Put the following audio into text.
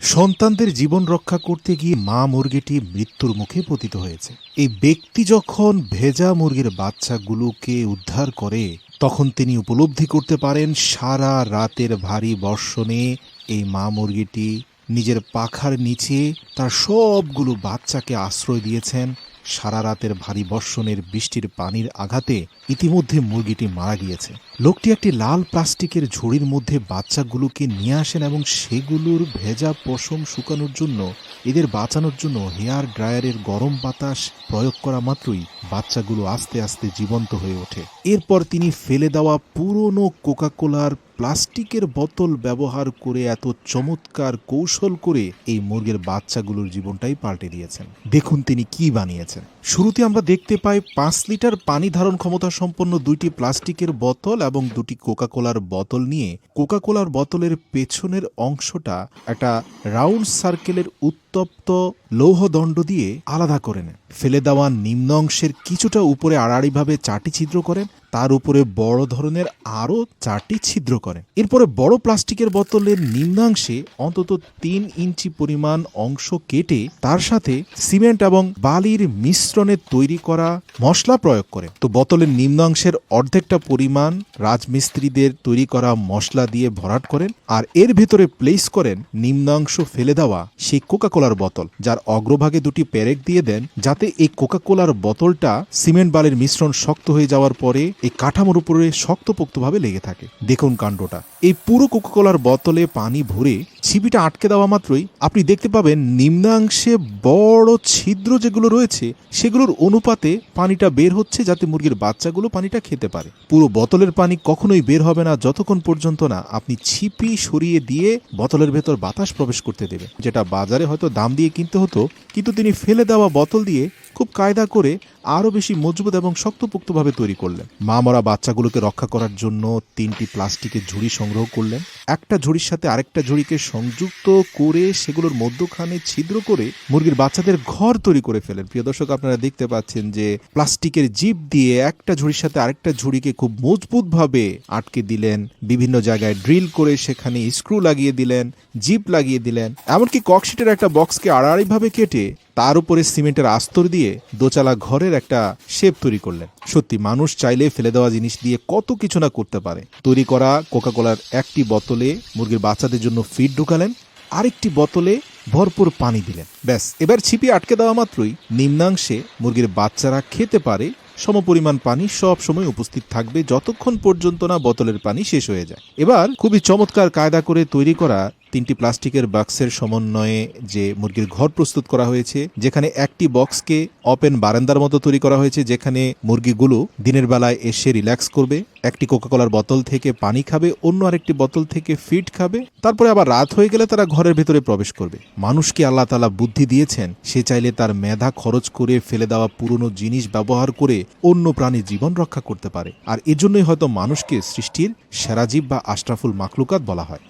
সন্তানদের জীবন রক্ষা করতে গিয়ে মা মুরগিটি মৃত্যুর মুখে পতিত হয়েছে। এই ব্যক্তি যখন ভেজা মুরগির বাচ্চাগুলোকে উদ্ধার করে তখন তিনি উপলব্ধি করতে পারেন সারা রাতের ভারী বর্ষণে এই মা মুরগিটি নিজের পাখার নিচে তার সবগুলো বাচ্চাকে আশ্রয় দিয়েছেন। সারা রাতের ভারী বর্ষণের বৃষ্টির পানির আঘাতে ইতিমধ্যে মুরগিটি মারা গিয়েছে। লোকটি একটি লাল প্লাস্টিকের ঝুড়ির মধ্যে বাচ্চাগুলোকে নিয়ে আসেন এবং সেগুলোর ভেজা পশম শুকানোর জন্য, এদের বাঁচানোর জন্য হেয়ার ড্রায়ারের গরম বাতাস প্রয়োগ করা মাত্রই বাচ্চাগুলো আস্তে আস্তে জীবন্ত হয়ে ওঠে। এরপর তিনি ফেলে দেওয়া পুরনো কোকাকোলার প্লাস্টিকের বোতল ব্যবহার করে এত চমৎকার কৌশল করে এই মুরগির বাচ্চাগুলোর জীবনটাই পাল্টে দিয়েছেন। দেখুন তিনি কি বানিয়েছেন। শুরুতে আমরা দেখতে পাই 5 লিটার পানি ধারণ ক্ষমতা সম্পন্ন 2টি প্লাস্টিকের বোতল এবং 2টি কোকাকোলার বোতল নিয়ে কোকাকোলার বোতলের পেছনের অংশটা একটা রাউন্ড সার্কেলের উত্তপ্ত লৌহদণ্ড দিয়ে আলাদা করে নেন। ফেলে দেওয়া নিম্ন অংশের কিছুটা উপরে আড়াআড়িভাবে 4টি ছিদ্র করেন, তার উপরে বড় ধরনের আরও 4টি ছিদ্র করেন। এরপরে বড় প্লাস্টিকের বোতলের নিম্নাংশে অন্তত 3 ইঞ্চি পরিমাণ অংশ কেটে তার সাথে সিমেন্ট এবং বালির মিশ্রণে তৈরি করা মশলা প্রয়োগ করেন। তো বোতলের নিম্নাংশের অর্ধেকটা পরিমাণ রাজমিস্ত্রিদের তৈরি করা মশলা দিয়ে ভরাট করেন, আর এর ভেতরে প্লেস করেন নিম্নাংশ ফেলে দেওয়া সেই কোকাকোলার বোতল, যার অগ্রভাগে 2টি পেরেক দিয়ে দেন যাতে এই কোকাকোলার বোতলটা সিমেন্ট বালির মিশ্রণ শক্ত হয়ে যাওয়ার পরে এই কাঠামোর উপরে শক্তপোক্তভাবে লেগে থাকে। দেখুন কাণ্ডটা। এই পুরো কোকাকোলার বোতলে পানি ভরে ছিপিটা আটকে দেওয়া মাত্রই আপনি দেখতে পাবেন নিম্নাংশে বড় ছিদ্র যেগুলো রয়েছে সেগুলোর অনুপাতে পানিটা বের হচ্ছে, যাতে মুরগির বাচ্চাগুলো পানিটা খেতে পারে। পুরো বোতলের পানি কখনোই বের হবে না যতক্ষণ পর্যন্ত না আপনি ছিপি সরিয়ে দিয়ে বোতলের ভেতর বাতাস প্রবেশ করতে দেবে, যেটা বাজারে হয়তো দাম দিয়ে কিনতে হতো, কিন্তু তিনি ফেলে দেওয়া বোতল দিয়ে খুব কায়দা করে আরও বেশি মজবুত এবং শক্তপোক্তভাবে তৈরি করলেন। মা মরা বাচ্চাগুলোকে রক্ষা করার জন্য 3টি প্লাস্টিকের ঝুড়ি সংগ্রহ করলেন। একটা ঝুড়ির সাথে আরেকটা ঝুড়িকে সংযুক্ত করে সেগুলোর মধ্যখানে ছিদ্র করে মুরগির বাচ্চাদের ঘর তৈরি করে ফেলেন। প্রিয় দর্শক, আপনারা দেখতে পাচ্ছেন যে প্লাস্টিকের জিপ দিয়ে একটা ঝুড়ির সাথে আরেকটা ঝুড়িকে খুব মজবুতভাবে আটকে দিলেন। বিভিন্ন জায়গায় ড্রিল করে সেখানে স্ক্রু লাগিয়ে দিলেন, জিপ লাগিয়ে দিলেন। এমনকি ককশিটের একটা বক্সকে আড়াআড়িভাবে কেটে তার উপরে সিমেন্টের আস্তর দিয়ে দোচালা ঘরের একটা শেপ তৈরি করলেন। সত্যি মানুষ চাইলে ফেলে দেওয়া জিনিস দিয়ে কত কিছু না করতে পারে। তৈরি করা কোকাকোলার একটি বোতলে মুরগির বাচ্চাদের জন্য ফিড ঢুকালেন, আরেকটি বোতলে ভরপুর পানি দিলেন। ব্যাস, এবার ছিপি আটকে দেওয়া মাত্রই নিম্নাংশে মুরগির বাচ্চারা খেতে পারে সমপরিমাণ পানি সব সময় উপস্থিত থাকবে যতক্ষণ পর্যন্ত না বোতলের পানি শেষ হয়ে যায়। এবার খুবই চমৎকার কায়দা করে তৈরি করা 3টি প্লাস্টিকের বক্সের সমন্বয়ে যে মুরগির ঘর প্রস্তুত করা হয়েছে, যেখানে একটি বক্সকে ওপেন বারান্দার মতো তৈরি করা হয়েছে, যেখানে মুরগিগুলো দিনের বেলায় এসে রিল্যাক্স করবে, একটি কোকাকোলার বোতল থেকে পানি খাবে, অন্য আরেকটি বোতল থেকে ফিড খাবে, তারপরে আবার রাত হয়ে গেলে তারা ঘরের ভেতরে প্রবেশ করবে। মানুষকে আল্লাহ তাআলা বুদ্ধি দিয়েছেন, সে চাইলে তার মেধা খরচ করে ফেলে দেওয়া পুরনো জিনিস ব্যবহার করে অন্য প্রাণীর জীবন রক্ষা করতে পারে। আর এজন্যই হয়তো মানুষকে সৃষ্টির সেরা জীব বা আশরাফুল মাখলুকাত বলা হয়।